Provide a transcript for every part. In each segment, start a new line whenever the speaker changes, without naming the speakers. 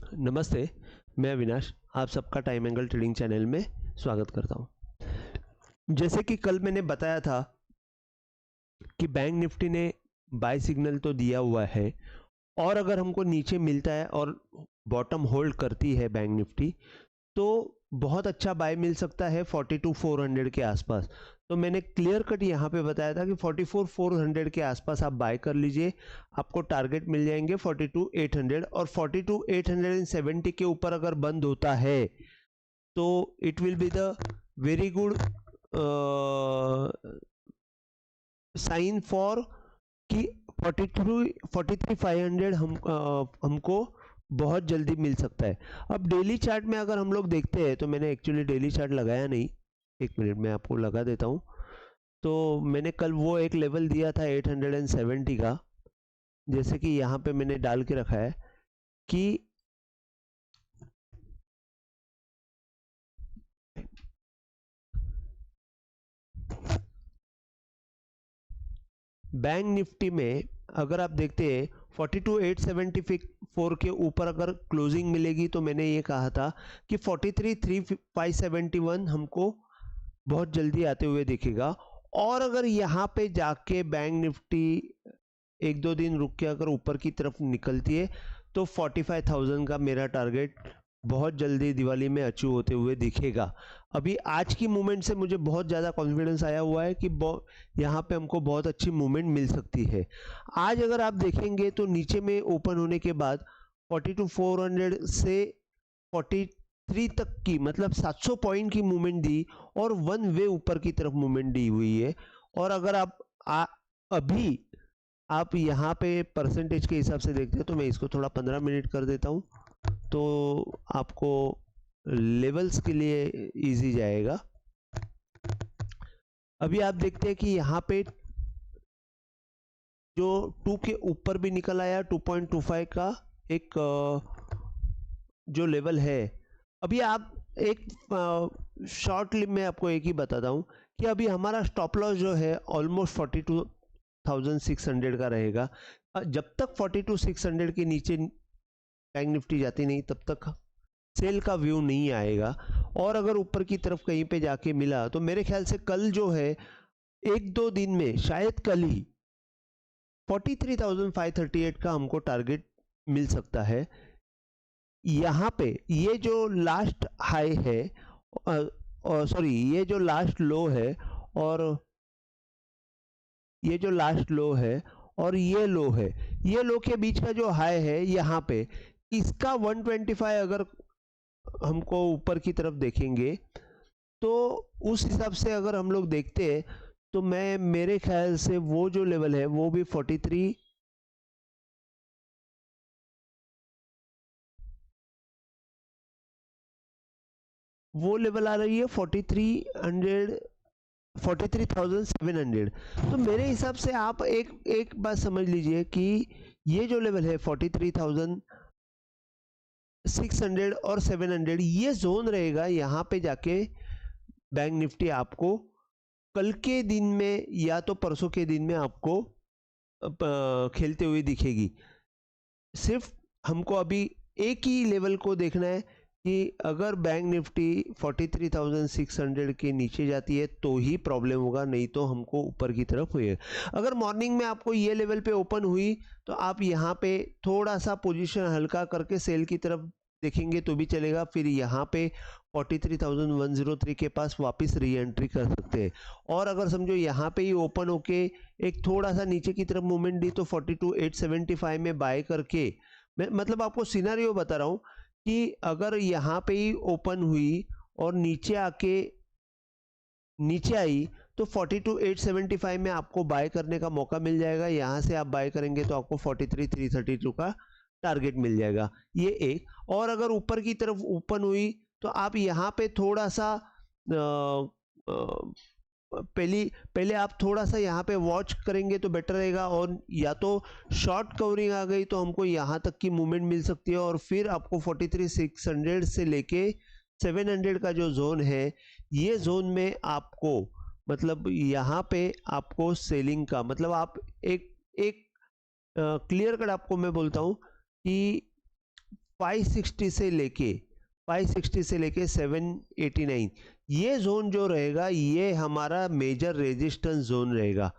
नमस्ते, मैं अविनाश आप सबका टाइम एंगल ट्रेडिंग चैनल में स्वागत करता हूं। जैसे कि कल मैंने बताया था कि बैंक निफ्टी ने बाय सिग्नल तो दिया हुआ है और अगर हमको नीचे मिलता है और बॉटम होल्ड करती है बैंक निफ्टी तो बहुत अच्छा बाय मिल सकता है 42,400 के आसपास। तो मैंने क्लियर कट यहाँ पे बताया था कि 44,400 के आसपास आप बाय कर लीजिए, आपको टारगेट मिल जाएंगे 42,800 और 42,870 के ऊपर अगर बंद होता है तो it will be the very good sign for कि 43,500 हमको बहुत जल्दी मिल सकता है। अब डेली चार्ट में अगर हम लोग देखते हैं तो मैंने एक्चुअली डेली चार्ट लगाया नहीं, एक मिनट में आपको लगा देता हूँ। तो मैंने कल वो एक लेवल दिया था 870 का, जैसे कि यहाँ पे मैंने डाल के रखा है कि बैंक निफ्टी में अगर आप देखते हैं 42,874 के ऊपर अगर क्लोजिंग मिलेगी तो मैंने ये कहा था कि 43,571 हमको बहुत जल्दी आते हुए दिखेगा। और अगर यहाँ पे जाके बैंक निफ्टी एक दो दिन रुक के अगर ऊपर की तरफ निकलती है तो 45,000 का मेरा टारगेट बहुत जल्दी दिवाली में अचीव होते हुए दिखेगा। अभी आज की मूवमेंट से मुझे बहुत ज़्यादा कॉन्फिडेंस आया हुआ है कि यहाँ पे हमको बहुत अच्छी मूवमेंट मिल सकती है। आज अगर आप देखेंगे तो नीचे में ओपन होने के बाद 42,400 से 43 तक की मतलब 700 पॉइंट की मूवमेंट दी और वन वे ऊपर की तरफ मूवमेंट दी हुई है। और अगर आप अभी आप यहाँ पे परसेंटेज के हिसाब से देखते हैं तो मैं इसको थोड़ा 15 मिनट कर देता हूँ तो आपको लेवल्स के लिए इजी जाएगा। अभी आप देखते हैं कि यहाँ पे जो 2 के ऊपर भी निकल आया 2.25 का एक जो लेवल है। अभी आप एक शॉर्ट लिप में आपको एक ही बताता हूँ कि अभी हमारा स्टॉप लॉस जो है ऑलमोस्ट 42,600 का रहेगा। जब तक 42,600 के नीचे बैंक निफ्टी जाती नहीं तब तक सेल का व्यू नहीं आएगा। और अगर ऊपर की तरफ कहीं पे जाके मिला तो मेरे ख्याल से कल जो है एक दो दिन में शायद कल ही 43,538 का हमको टारगेट मिल सकता है। यहाँ पे ये जो लास्ट हाई है सॉरी ये जो लास्ट लो है और ये जो लास्ट लो है और ये लो है, ये लो के बीच का जो हाई है यहाँ पे इसका 125 अगर हमको ऊपर की तरफ देखेंगे तो उस हिसाब से अगर हम लोग देखते हैं तो मैं मेरे ख्याल से वो जो लेवल है वो भी 43 वो लेवल आ रही है 43,700। तो मेरे हिसाब से आप एक बात समझ लीजिए कि ये जो लेवल है 43,600 और 700 ये जोन रहेगा। यहाँ पे जाके बैंक निफ्टी आपको कल के दिन में या तो परसों के दिन में आपको खेलते हुए दिखेगी। सिर्फ हमको अभी एक ही लेवल को देखना है कि अगर बैंक निफ्टी 43,600 के नीचे जाती है तो ही प्रॉब्लम होगा, नहीं तो हमको ऊपर की तरफ हुई है। अगर मॉर्निंग में आपको ये लेवल पे ओपन हुई तो आप यहाँ पे थोड़ा सा पोजीशन हल्का करके सेल की तरफ देखेंगे तो भी चलेगा, फिर यहाँ पे 43,103 के पास वापस री एंट्री कर सकते हैं। और अगर समझो यहाँ पे ही ओपन होके एक थोड़ा सा नीचे की तरफ मूवमेंट दी तो 42,875 में बाय करके मैं मतलब आपको सिनेरियो बता रहा हूँ कि अगर यहाँ पे ही ओपन हुई और नीचे आके नीचे आई तो 42,875 में आपको बाय करने का मौका मिल जाएगा। यहाँ से आप बाय करेंगे तो आपको 43,332 का टारगेट मिल जाएगा, ये एक। और अगर ऊपर की तरफ ओपन हुई तो आप यहाँ पे थोड़ा सा पहले आप थोड़ा सा यहाँ पे वॉच करेंगे तो बेटर रहेगा। और या तो शॉर्ट कवरिंग आ गई तो हमको यहाँ तक की मूवमेंट मिल सकती है और फिर आपको 43,600 से लेके 700 का जो जोन है ये जोन में आपको मतलब यहाँ पे आपको सेलिंग का मतलब आप एक क्लियर कट आपको मैं बोलता हूँ कि 560 से लेके 789, ये जोन जो रहेगा ये हमारा मेजर रेजिस्टेंस जोन रहेगा।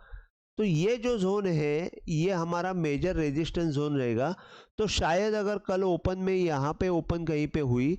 तो ये जो जोन है ये हमारा मेजर रेजिस्टेंस जोन रहेगा। तो शायद अगर कल ओपन में यहाँ पे ओपन कहीं पे हुई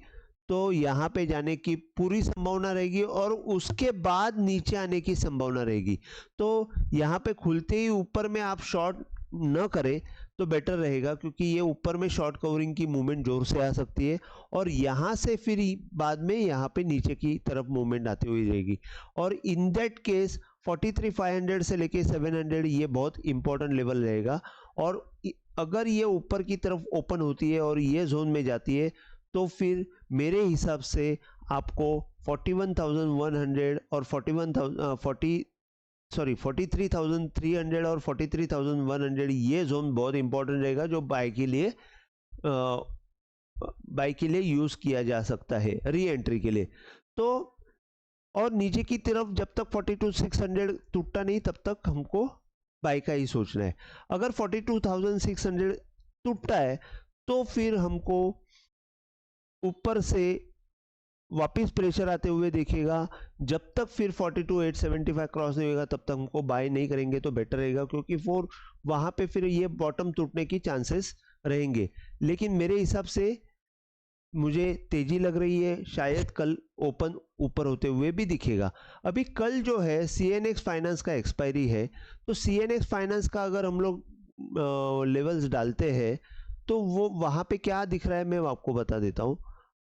तो यहाँ पे जाने की पूरी संभावना रहेगी और उसके बाद नीचे आने की संभावना रहेगी। तो यहाँ पे खुलते ही ऊपर में आप शॉर्ट न करें तो बेटर रहेगा, क्योंकि ये ऊपर में शॉर्ट कवरिंग की मूवमेंट जोर से आ सकती है और यहाँ से फिर बाद में यहाँ पे नीचे की तरफ मूवमेंट आती हुई रहेगी। और इन दैट केस 43,500 से लेके 700 ये बहुत इंपॉर्टेंट लेवल रहेगा। और अगर ये ऊपर की तरफ ओपन होती है और ये जोन में जाती है तो फिर मेरे हिसाब से आपको 41,100 और 43,300 और 43,100 ये जोन बहुत इंपॉर्टेंट रहेगा, जो बाय के लिए यूज किया जा सकता है री एंट्री के लिए। तो और नीचे की तरफ जब तक 42,600 टूटता नहीं तब तक हमको बाय का ही सोचना है। अगर 42,600 टूटता है तो फिर हमको ऊपर से वापस प्रेशर आते हुए देखेगा। जब तक फिर 42,875 क्रॉस नहीं होगा तब तक हमको बाय नहीं करेंगे तो बेटर रहेगा, क्योंकि वहां पे फिर ये बॉटम टूटने की चांसेस रहेंगे। लेकिन मेरे हिसाब से मुझे तेजी लग रही है, शायद कल ओपन ऊपर होते हुए भी दिखेगा। अभी कल जो है CNX फाइनेंस का एक्सपायरी है, तो CNX फाइनेंस का अगर हम लोग लेवल्स डालते हैं तो वो वहां पे क्या दिख रहा है मैं आपको बता देता हूं।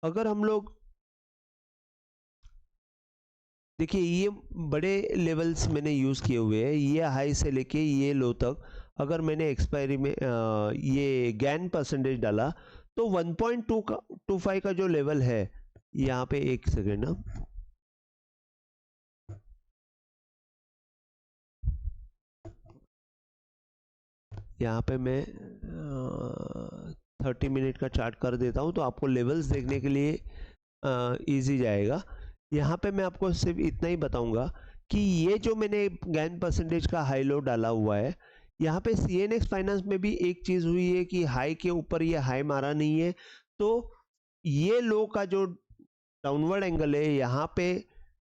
अगर हम लोग देखिए ये बड़े लेवल्स मैंने यूज़ किए हुए हैं, ये हाई से लेके ये लो तक अगर मैंने एक्सपायरी में ये गैन परसेंटेज डाला तो 1.25 का जो लेवल है यहाँ पे, एक सेकेंड ना, यहाँ पे मैं 30 मिनट का चार्ट कर देता हूँ तो आपको लेवल्स देखने के लिए इजी जाएगा। यहाँ पे मैं आपको सिर्फ इतना ही बताऊंगा कि ये जो मैंने गैन परसेंटेज का हाई लो डाला हुआ है, यहाँ पे CNX फाइनेंस में भी एक चीज़ हुई है कि हाई के ऊपर ये हाई मारा नहीं है, तो ये लो का जो डाउनवर्ड एंगल है यहाँ पे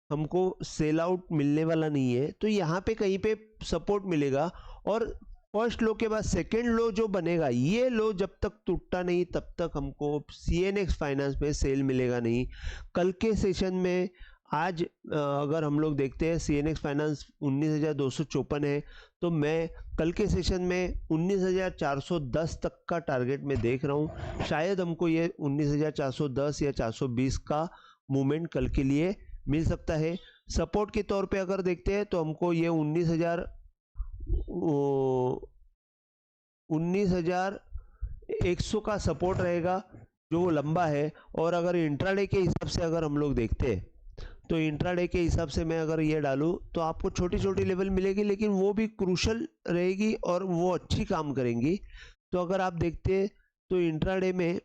हमको सेल आउट मिलने वाला नहीं है। तो यहाँ पे कहीं पे सपोर्ट मिलेगा और फर्स्ट लो के बाद सेकेंड लो जो बनेगा, ये लो जब तक टूटता नहीं तब तक हमको CNX फाइनेंस में सेल मिलेगा नहीं। कल के सेशन में आज अगर हम लोग देखते हैं CNX फाइनेंस 19,254 है, तो मैं कल के सेशन में 19,410 तक का टारगेट में देख रहा हूँ। शायद हमको ये 19,410 या 420 का मूवमेंट कल के लिए मिल सकता है। सपोर्ट के तौर पे अगर देखते हैं तो हमको ये 19,100 का सपोर्ट रहेगा जो वो लंबा है। और अगर इंट्राडे के हिसाब से अगर हम लोग देखते हैं तो इंट्राडे के हिसाब से मैं अगर ये डालूं तो आपको छोटी छोटी लेवल मिलेगी, लेकिन वो भी क्रूशल रहेगी और वो अच्छी काम करेंगी। तो अगर आप देखते हैं तो इंट्राडे में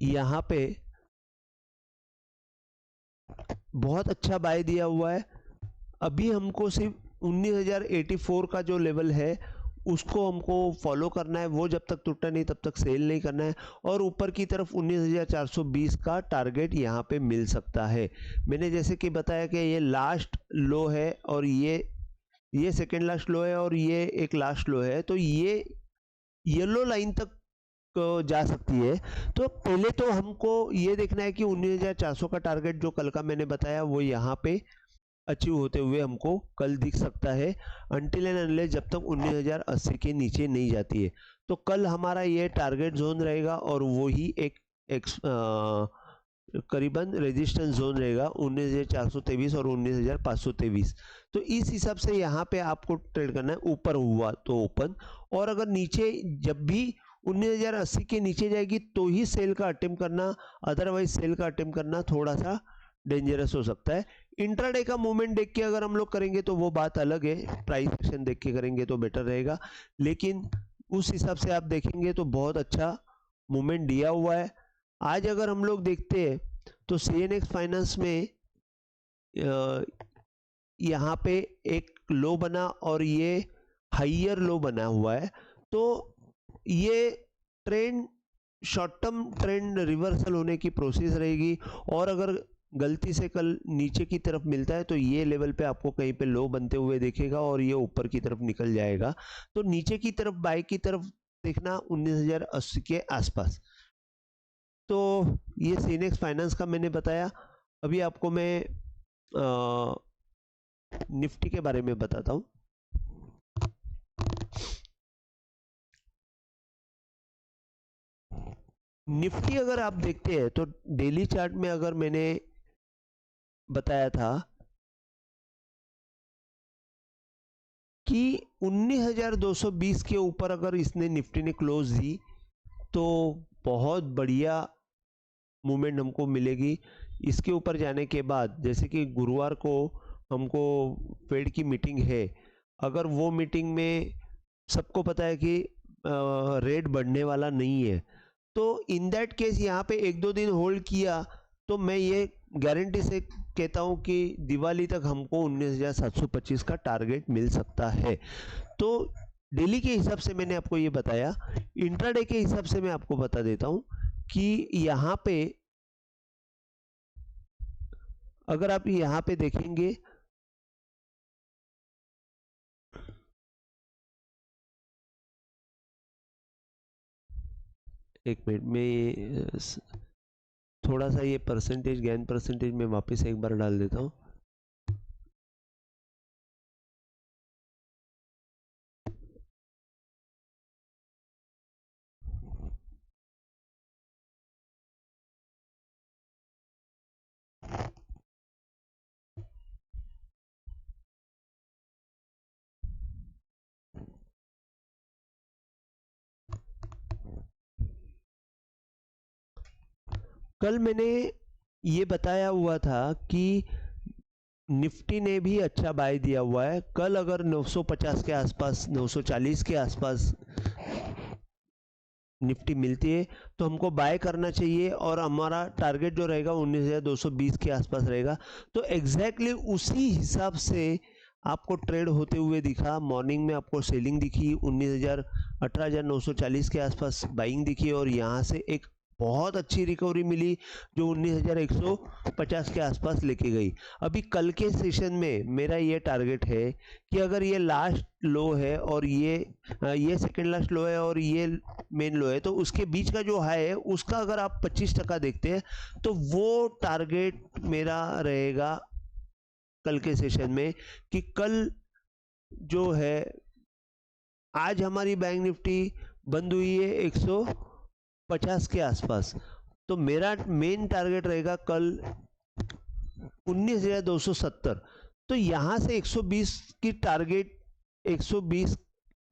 यहाँ पे बहुत अच्छा बाय दिया हुआ है। अभी हमको सिर्फ 19,084 का जो लेवल है उसको हमको फॉलो करना है, वो जब तक टूटा नहीं तब तक सेल नहीं करना है। और ऊपर की तरफ 19,420 का टारगेट यहाँ पे मिल सकता है। मैंने जैसे कि बताया कि ये लास्ट लो है और ये सेकेंड लास्ट लो है और ये एक लास्ट लो है, तो ये येलो लाइन तक जा सकती है। तो पहले तो हमको ये देखना है कि 19,400 का टारगेट जो कल का मैंने बताया वो यहाँ पे अचीव होते हुए हमको कल दिख सकता है, अनटिल एंड अनलेस जब तक 19,080 के नीचे नहीं जाती है। तो कल हमारा ये टारगेट जोन रहेगा और वो ही एक करीबन रेजिस्टेंस जोन रहेगा 19,423 और 19,523। तो इस हिसाब से यहाँ पे आपको ट्रेड करना है। ऊपर हुआ तो ओपन, और अगर नीचे जब भी 19,080 के नीचे जाएगी तो ही सेल का अटेम्प्ट करना, अदरवाइज सेल का अटेम्प्ट करना थोड़ा सा डेंजरस हो सकता है। इंट्राडे का मूवमेंट देख के अगर हम लोग करेंगे तो वो बात अलग है, प्राइस एक्शन देख के करेंगे तो बेटर रहेगा। लेकिन उस हिसाब से आप देखेंगे तो बहुत अच्छा मूवमेंट दिया हुआ है। आज अगर हम लोग देखते हैं तो CNX फाइनेंस में यहाँ पे एक लो बना और ये हाइयर लो बना हुआ है। तो ये trend short term trend reversal होने की प्रोसेस रहेगी, और अगर गलती से कल नीचे की तरफ मिलता है तो ये लेवल पे आपको कहीं पे लो बनते हुए देखेगा और ये ऊपर की तरफ निकल जाएगा। तो नीचे की तरफ बाय की तरफ देखना 19,080 के आसपास। तो ये सीनेक्स फाइनेंस का मैंने बताया। अभी आपको मैं निफ्टी के बारे में बताता हूँ। निफ्टी अगर आप देखते हैं तो डेली चार्ट में अगर मैंने बताया था कि 19,220 के ऊपर अगर इसने निफ्टी ने क्लोज दी तो बहुत बढ़िया मूवमेंट हमको मिलेगी। इसके ऊपर जाने के बाद जैसे कि गुरुवार को हमको फेड की मीटिंग है, अगर वो मीटिंग में सबको पता है कि रेट बढ़ने वाला नहीं है, तो इन दैट केस यहाँ पे 1-2 दिन होल्ड किया तो मैं ये गारंटी से कहता हूँ कि दिवाली तक हमको 19,725 का टारगेट मिल सकता है। तो डेली के हिसाब से मैंने आपको ये बताया। इंट्राडे के हिसाब से मैं आपको बता देता हूँ कि यहाँ पे अगर आप यहाँ पे देखेंगे एक मिनट में थोड़ा सा ये परसेंटेज गेन परसेंटेज में वापस एक बार डाल देता हूँ। कल मैंने ये बताया हुआ था कि निफ्टी ने भी अच्छा बाय दिया हुआ है। कल अगर 950 के आसपास 940 के आसपास निफ्टी मिलती है तो हमको बाय करना चाहिए, और हमारा टारगेट जो रहेगा 19,220 के आसपास रहेगा। तो एग्जैक्टली उसी हिसाब से आपको ट्रेड होते हुए दिखा। मॉर्निंग में आपको सेलिंग दिखी 18,940 के आसपास बाइंग दिखी, और यहाँ से एक बहुत अच्छी रिकवरी मिली जो 19,150 के आसपास लेके गई। अभी कल के सेशन में मेरा ये टारगेट है कि अगर ये लास्ट लो है और ये सेकेंड लास्ट लो है और ये मेन लो है, तो उसके बीच का जो हाई है उसका अगर आप 25% देखते हैं तो वो टारगेट मेरा रहेगा कल के सेशन में। कि कल जो है, आज हमारी बैंक निफ्टी बंद हुई है 150 के आसपास, तो मेरा मेन टारगेट रहेगा कल 19,270। तो यहाँ से 120 की टारगेट 120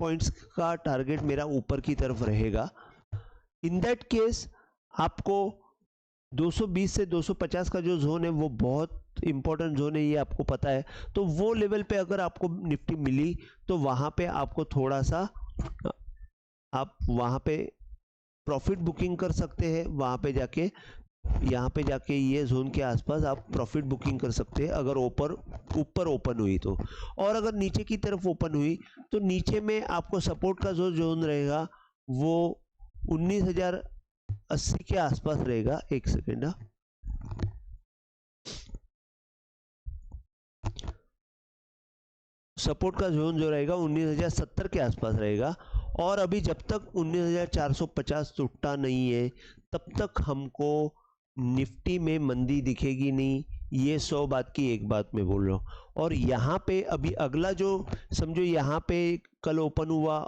पॉइंट्स का टारगेट मेरा ऊपर की तरफ रहेगा। इन दैट केस आपको 220 से 250 का जो जोन है वो बहुत इंपॉर्टेंट जोन है, ये आपको पता है। तो वो लेवल पे अगर आपको निफ्टी मिली तो वहां पे आपको थोड़ा सा आप वहां पे प्रॉफिट बुकिंग कर सकते हैं। वहां पे जाके यहाँ पे जाके ये जोन के आसपास आप प्रॉफिट बुकिंग कर सकते हैं अगर ऊपर ओपन हुई तो। और अगर नीचे की तरफ ओपन हुई तो नीचे में आपको सपोर्ट का जो जोन रहेगा वो 19,080 के आसपास रहेगा। एक सेकेंड, सपोर्ट का जोन जो रहेगा 19,070 के आसपास रहेगा। और अभी जब तक 19,450 टूटा नहीं है तब तक हमको निफ्टी में मंदी दिखेगी नहीं। ये 100 बात की एक बात मैं बोल रहा हूँ। और यहाँ पे अभी अगला जो समझो, यहाँ पे कल ओपन हुआ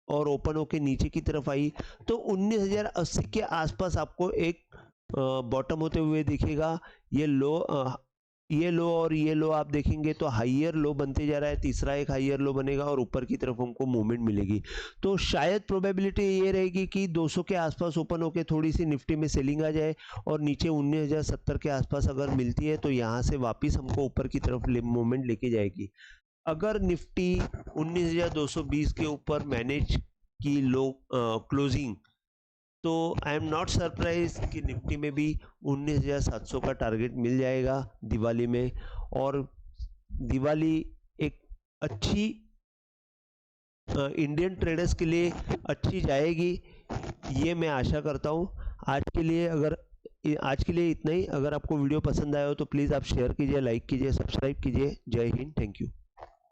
और ओपन होके नीचे की तरफ आई तो 19,080 के आसपास आपको एक बॉटम होते हुए दिखेगा। ये लो और ये लो आप देखेंगे तो हाइयर लो बनते जा रहा है, तीसरा एक हाइयर लो बनेगा और ऊपर की तरफ हमको मूवमेंट मिलेगी। तो शायद प्रोबेबिलिटी ये रहेगी कि 200 के आसपास ओपन होके थोड़ी सी निफ्टी में सेलिंग आ जाए और नीचे 19,070 के आसपास अगर मिलती है तो यहाँ से वापस हमको ऊपर की तरफ मूवमेंट लेके जाएगी। अगर निफ्टी 19,220 के ऊपर मैनेज की लो क्लोजिंग, तो आई एम नॉट सरप्राइज कि निफ्टी में भी 19,700 का टारगेट मिल जाएगा दिवाली में। और दिवाली एक अच्छी इंडियन ट्रेडर्स के लिए अच्छी जाएगी। ये मैं आशा करता हूँ। आज के लिए इतना ही। अगर आपको वीडियो पसंद आया हो तो प्लीज़ आप शेयर कीजिए, लाइक कीजिए, सब्सक्राइब कीजिए। जय हिंद, थैंक यू।